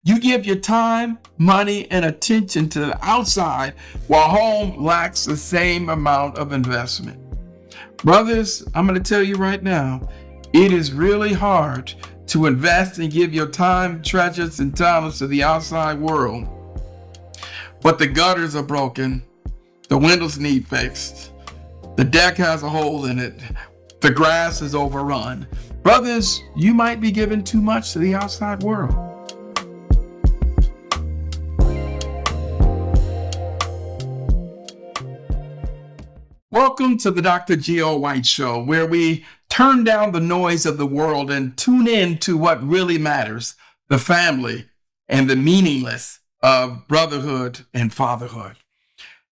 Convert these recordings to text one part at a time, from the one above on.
You give your time, money, and attention to the outside while home lacks the same amount of investment. Brothers, I'm going to tell you right now, it is really hard to invest and give your time, treasures, and talents to the outside world. But the gutters are broken, the windows need fixed, the deck has a hole in it, the grass is overrun. Brothers, you might be giving too much to the outside world. Welcome to the Dr. G.O. White Show, where we turn down the noise of the world and tune in to what really matters, the family and the meaningless of brotherhood and fatherhood.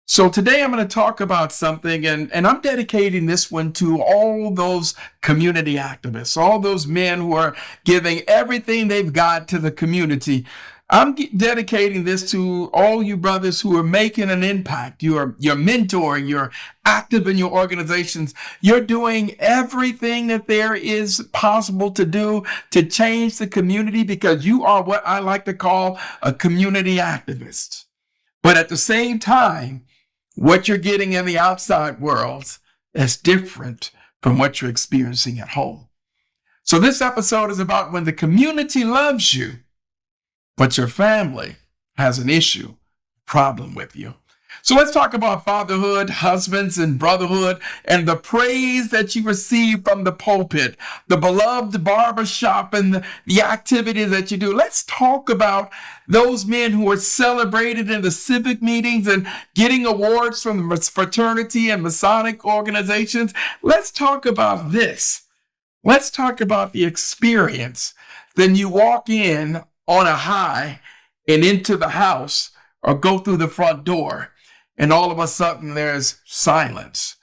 So today I'm going to talk about something, and I'm dedicating this one to all those community activists, all those men who are giving everything they've got to the community. I'm dedicating this to all you brothers who are making an impact. You're mentoring, you're active in your organizations. You're doing everything that there is possible to do to change the community because you are what I like to call a community activist. But at the same time, what you're getting in the outside world is different from what you're experiencing at home. So this episode is about when the community loves you, but your family has an issue, problem with you. So let's talk about fatherhood, husbands, and brotherhood, and the praise that you receive from the pulpit, the beloved barbershop, and the activities that you do. Let's talk about those men who are celebrated in the civic meetings and getting awards from fraternity and Masonic organizations. Let's talk about this. Let's talk about the experience. Then you walk in on a high and into the house or go through the front door, and all of a sudden there's silence,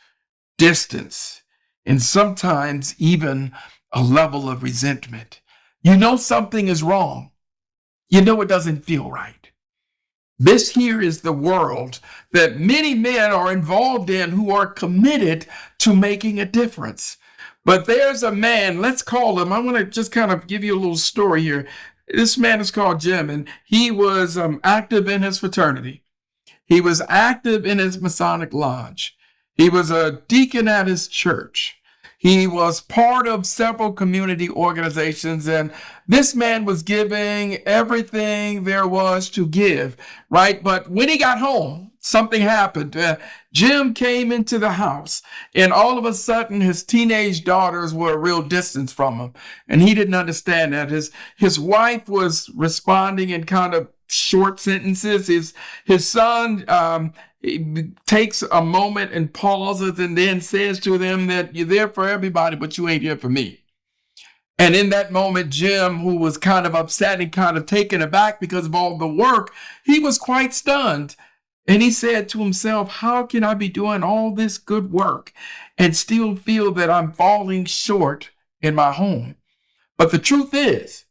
distance, and sometimes even a level of resentment. You know something is wrong. You know it doesn't feel right. This here is the world that many men are involved in who are committed to making a difference. But there's a man, let's call him, I want to just kind of give you a little story here. This man is called Jim, and he was active in his fraternity. He was active in his Masonic lodge. He was a deacon at his church. He was part of several community organizations, and this man was giving everything there was to give, right? But when he got home, something happened. Jim came into the house, and all of a sudden, his teenage daughters were a real distance from him, and he didn't understand that. His wife was responding in kind of short sentences. His son takes a moment and pauses and then says to them that you're there for everybody, but you ain't here for me. And in that moment, Jim, who was kind of upset and kind of taken aback because of all the work, he was quite stunned. And he said to himself, how can I be doing all this good work and still feel that I'm falling short in my home? But the truth is,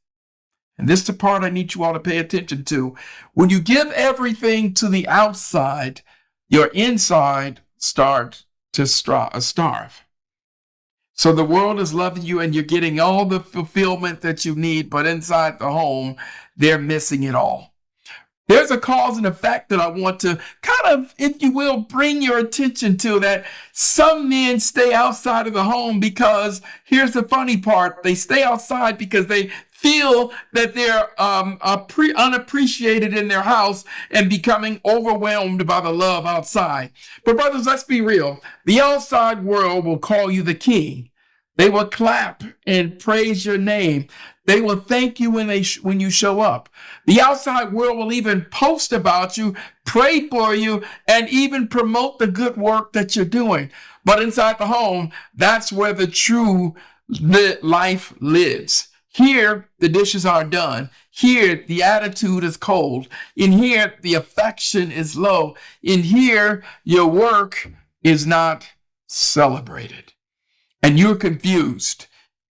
and this is the part I need you all to pay attention to, when you give everything to the outside, your inside starts to starve. So the world is loving you and you're getting all the fulfillment that you need, but inside the home, they're missing it all. There's a cause and effect that I want to kind of, if you will, bring your attention to, that some men stay outside of the home because, here's the funny part, they stay outside because they feel that they're unappreciated in their house and becoming overwhelmed by the love outside. But brothers, let's be real. The outside world will call you the king. They will clap and praise your name. They will thank you when you show up. The outside world will even post about you, pray for you, and even promote the good work that you're doing. But inside the home, that's where the true life lives. Here, the dishes are done. Here, the attitude is cold. In here, the affection is low. In here, your work is not celebrated. And you're confused.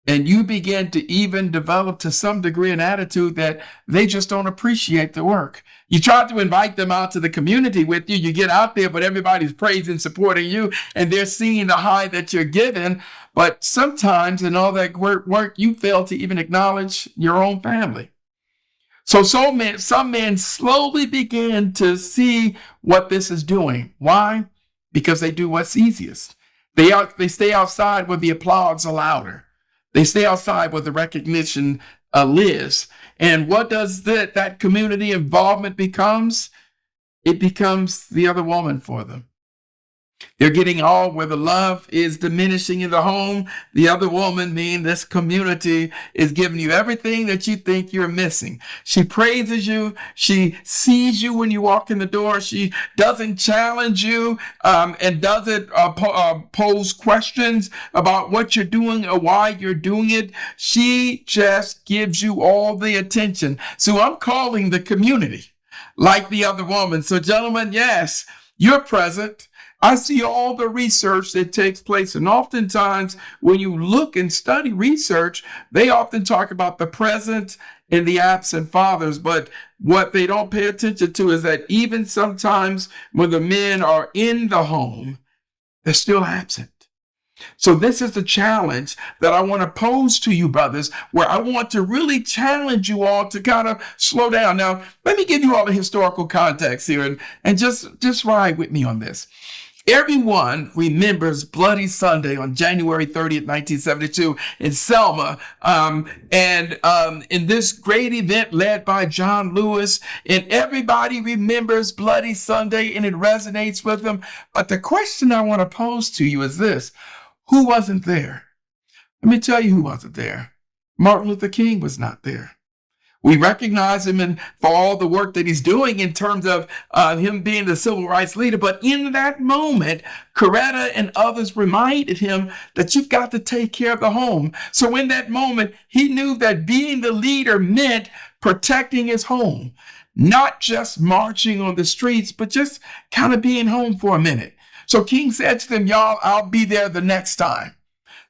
And you begin to even develop to some degree an attitude that they just don't appreciate the work. You try to invite them out to the community with you. You get out there, but everybody's praising, supporting you, and they're seeing the high that you're giving. But sometimes in all that work, you fail to even acknowledge your own family. So some men slowly begin to see what this is doing. Why? Because they do what's easiest. They stay outside where the applause are louder. They stay outside where the recognition lives. And what does that community involvement becomes? It becomes the other woman for them. They're getting all where the love is diminishing in the home. The other woman, meaning this community, is giving you everything that you think you're missing. She praises you. She sees you when you walk in the door. She doesn't challenge you and doesn't pose questions about what you're doing or why you're doing it. She just gives you all the attention. So I'm calling the community like the other woman. So gentlemen, yes, you're present. I see all the research that takes place. And oftentimes when you look and study research, they often talk about the present and the absent fathers. But what they don't pay attention to is that even sometimes when the men are in the home, they're still absent. So this is the challenge that I want to pose to you, brothers, where I want to really challenge you all to kind of slow down. Now, let me give you all the historical context here and just ride with me on this. Everyone remembers Bloody Sunday on January 30th, 1972 in Selma. In this great event led by John Lewis, and everybody remembers Bloody Sunday and it resonates with them. But the question I want to pose to you is this: who wasn't there? Let me tell you who wasn't there. Martin Luther King was not there. We recognize him for all the work that he's doing in terms of him being the civil rights leader. But in that moment, Coretta and others reminded him that you've got to take care of the home. So in that moment, he knew that being the leader meant protecting his home, not just marching on the streets, but just kind of being home for a minute. So King said to them, y'all, I'll be there the next time.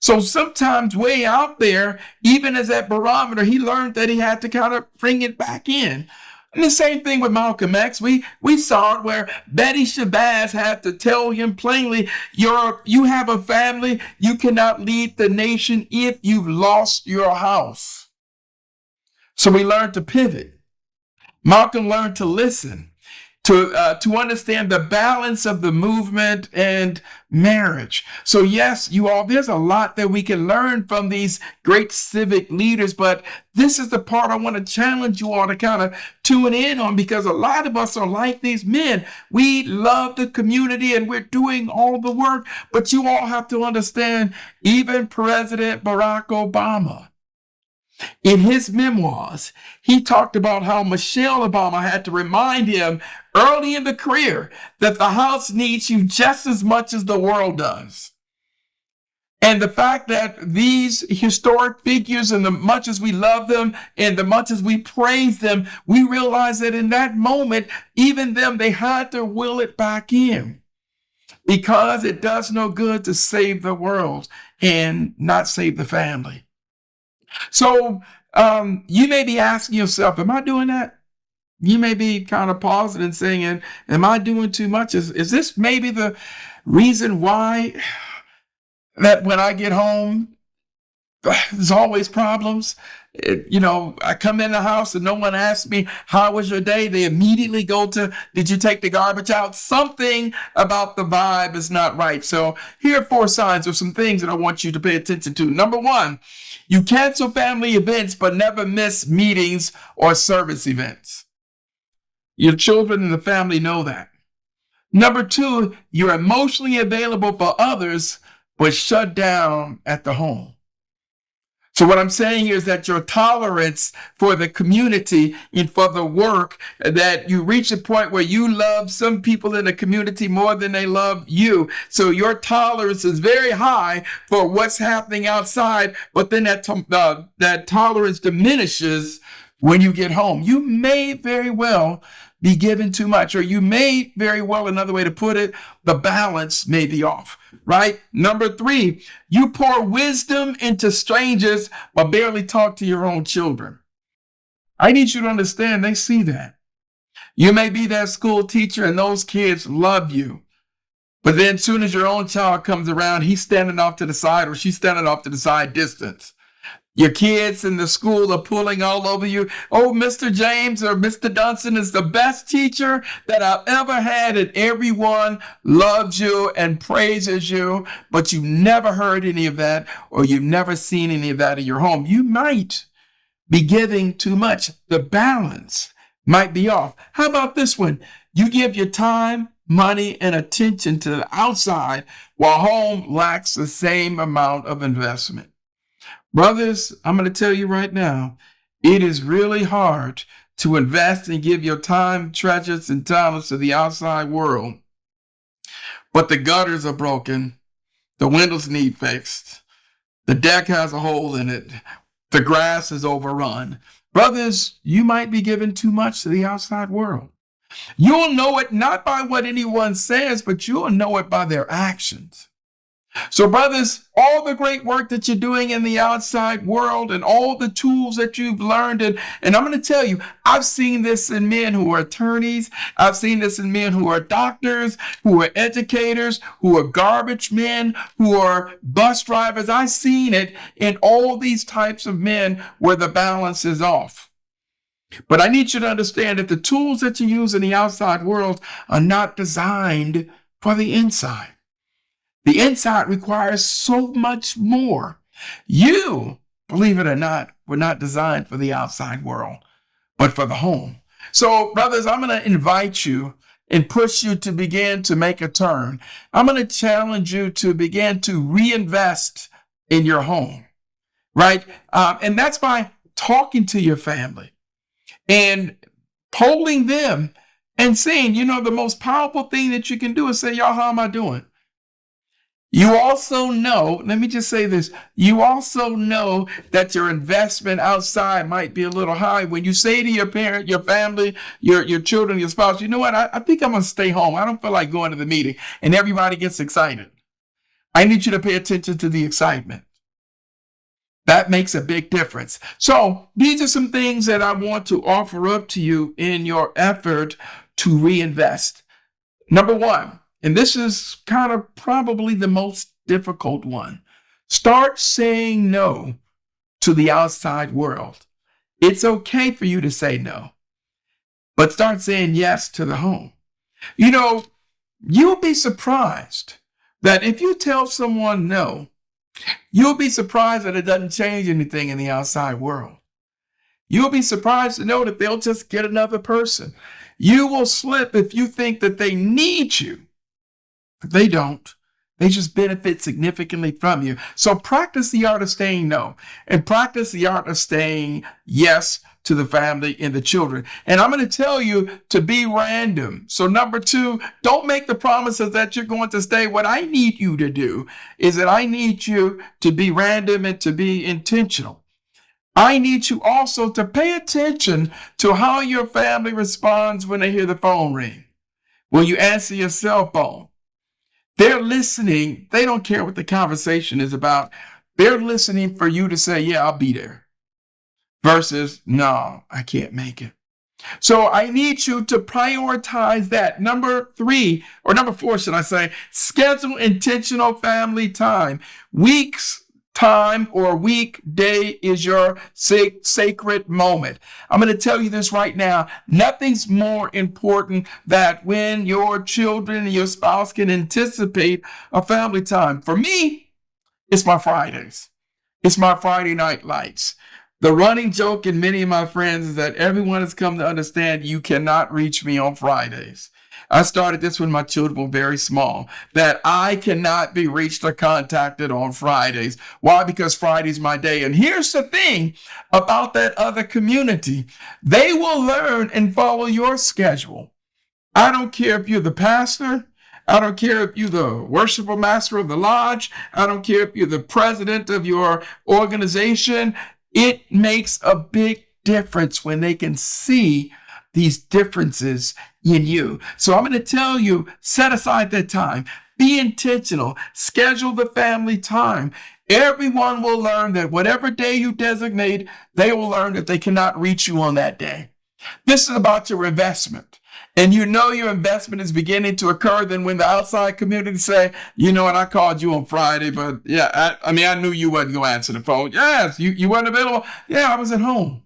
So sometimes way out there, even as that barometer, he learned that he had to kind of bring it back in. And the same thing with Malcolm X. We saw it where Betty Shabazz had to tell him plainly, you have a family, you cannot lead the nation if you've lost your house. So we learned to pivot. Malcolm learned to listen, to understand the balance of the movement and marriage. So yes, you all, there's a lot that we can learn from these great civic leaders, but this is the part I want to challenge you all to kind of tune in on, because a lot of us are like these men. We love the community and we're doing all the work, but you all have to understand, even President Barack Obama, in his memoirs, he talked about how Michelle Obama had to remind him early in the career that the house needs you just as much as the world does. And the fact that these historic figures, and the much as we love them and the much as we praise them, we realize that in that moment, even them, they had to will it back in, because it does no good to save the world and not save the family. So you may be asking yourself, am I doing that? You may be kind of pausing and saying, am I doing too much? Is this maybe the reason why that when I get home, there's always problems? I come in the house and no one asks me, how was your day? They immediately go to, did you take the garbage out? Something about the vibe is not right. So here are 4 signs of some things that I want you to pay attention to. Number 1, you cancel family events, but never miss meetings or service events. Your children and the family know that. Number 2, you're emotionally available for others, but shut down at the home. So what I'm saying here is that your tolerance for the community and for the work, that you reach a point where you love some people in the community more than they love you. So your tolerance is very high for what's happening outside, but then that tolerance diminishes when you get home. You may very well be given too much, or you may very well, another way to put it, the balance may be off, right? Number 3, you pour wisdom into strangers but barely talk to your own children. I need you to understand, they see that. You may be that school teacher and those kids love you, but then as soon as your own child comes around, he's standing off to the side or she's standing off to the side distance. Your kids in the school are pulling all over you. Oh, Mr. James or Mr. Dunson is the best teacher that I've ever had, and everyone loves you and praises you, but you never heard any of that, or you've never seen any of that in your home. You might be giving too much. The balance might be off. How about this one? You give your time, money, and attention to the outside while home lacks the same amount of investment. Brothers, I'm going to tell you right now, it is really hard to invest and give your time, treasures, and talents to the outside world. But the gutters are broken. The windows need fixed. The deck has a hole in it. The grass is overrun. Brothers, you might be giving too much to the outside world. You'll know it not by what anyone says, but you'll know it by their actions. So brothers, all the great work that you're doing in the outside world and all the tools that you've learned, and I'm going to tell you, I've seen this in men who are attorneys. I've seen this in men who are doctors, who are educators, who are garbage men, who are bus drivers. I've seen it in all these types of men where the balance is off. But I need you to understand that the tools that you use in the outside world are not designed for the inside. The inside requires so much more. You, believe it or not, were not designed for the outside world, but for the home. So, brothers, I'm going to invite you and push you to begin to make a turn. I'm going to challenge you to begin to reinvest in your home, right? And that's by talking to your family and polling them and saying, the most powerful thing that you can do is say, y'all, how am I doing? You also know, let me just say this, you also know that your investment outside might be a little high. When you say to your parent, your family, your children, your spouse, you know what, I think I'm going to stay home. I don't feel like going to the meeting. And everybody gets excited. I need you to pay attention to the excitement. That makes a big difference. So these are some things that I want to offer up to you in your effort to reinvest. Number one, and this is kind of probably the most difficult one. Start saying no to the outside world. It's okay for you to say no, but start saying yes to the home. You'll be surprised that if you tell someone no, you'll be surprised that it doesn't change anything in the outside world. You'll be surprised to know that they'll just get another person. You will slip if you think that they need you. They don't. They just benefit significantly from you. So practice the art of saying no and practice the art of saying yes to the family and the children. And I'm going to tell you to be random. So number two, don't make the promises that you're going to stay. What I need you to do is that I need you to be random and to be intentional. I need you also to pay attention to how your family responds when they hear the phone ring. When you answer your cell phone, they're listening. They don't care what the conversation is about. They're listening for you to say, yeah, I'll be there. Versus, no, I can't make it. So I need you to prioritize that. Number four, should I say, schedule intentional family time. Weeks time or weekday is your sacred moment. I'm going to tell you this right now. Nothing's more important than when your children and your spouse can anticipate a family time. For me, it's my Fridays. It's my Friday night lights. The running joke in many of my friends is that everyone has come to understand you cannot reach me on Fridays. I started this when my children were very small, that I cannot be reached or contacted on Fridays. Why? Because Friday's my day. And here's the thing about that other community. They will learn and follow your schedule. I don't care if you're the pastor. I don't care if you're the worshipful master of the lodge. I don't care if you're the president of your organization. It makes a big difference when they can see these differences in you. So I'm going to tell you, set aside that time. Be intentional. Schedule the family time. Everyone will learn that whatever day you designate, they will learn that they cannot reach you on that day. This is about your investment. and you know your investment is beginning to occur, then when the outside community say, you know what, I called you on Friday, but yeah, I mean, I knew you wasn't going to answer the phone. Yes, you weren't available. Yeah, I was at home.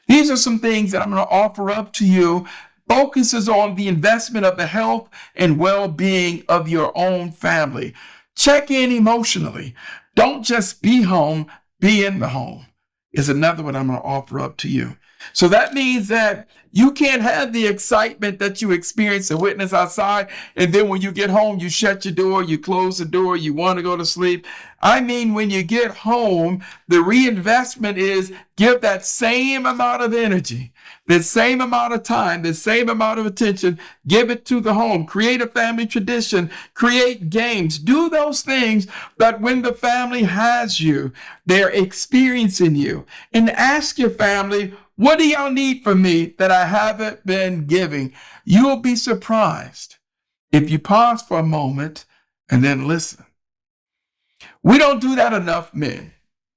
These are some things that I'm going to offer up to you. Focuses on the investment of the health and well-being of your own family. Check in emotionally. Don't just be home, be in the home is another one I'm going to offer up to you. So that means that you can't have the excitement that you experience and witness outside, and then when you get home, you shut your door, you close the door, you want to go to sleep. I mean, when you get home, the reinvestment is give that same amount of energy, the same amount of time, the same amount of attention, give it to the home, create a family tradition, create games, do those things that when the family has you, they're experiencing you. And ask your family, what do y'all need from me that I haven't been giving? You'll be surprised if you pause for a moment and then listen. We don't do that enough, men.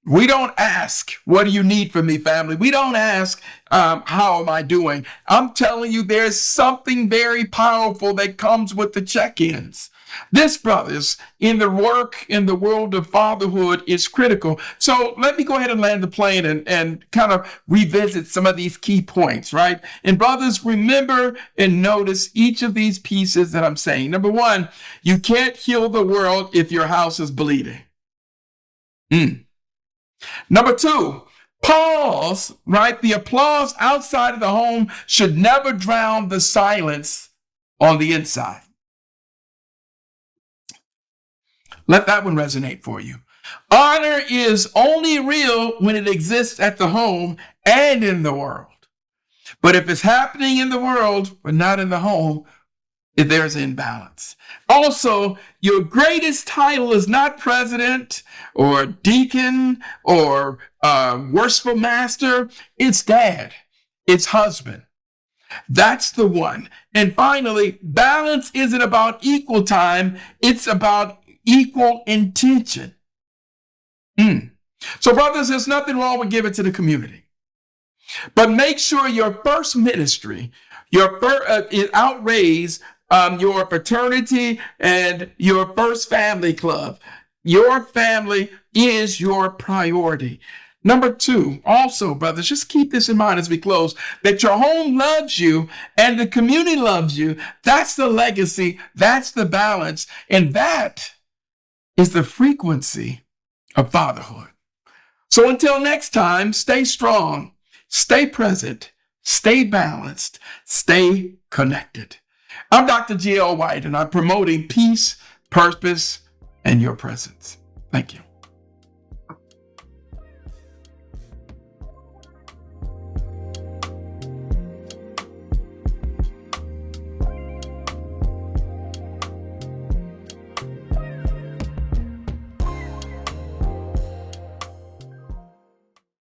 We don't ask, what do you need from me, family? We don't ask, how am I doing? I'm telling you, there's something very powerful that comes with the check-ins. This, brothers, in the world of fatherhood is critical. So let me go ahead and land the plane and kind of revisit some of these key points, right? And brothers, remember and notice each of these pieces that I'm saying. Number one, you can't heal the world if your house is bleeding. Number two, pause, right? The applause outside of the home should never drown the silence on the inside. Let that one resonate for you. Honor is only real when it exists at the home and in the world. But if it's happening in the world, but not in the home, there's imbalance. Also, your greatest title is not president or deacon or worshipful master. It's dad. It's husband. That's the one. And finally, balance isn't about equal time. It's about equal intention. So brothers, there's nothing wrong with giving to the community. But make sure your first ministry, your first outweighs your fraternity and your first family club. Your family is your priority. Number two, also, brothers, just keep this in mind as we close, that your home loves you and the community loves you. That's the legacy. That's the balance. And that is the frequency of fatherhood. So until next time, stay strong, stay present, stay balanced, stay connected. I'm Dr. G.L. White, and I'm promoting peace, purpose, and your presence. Thank you.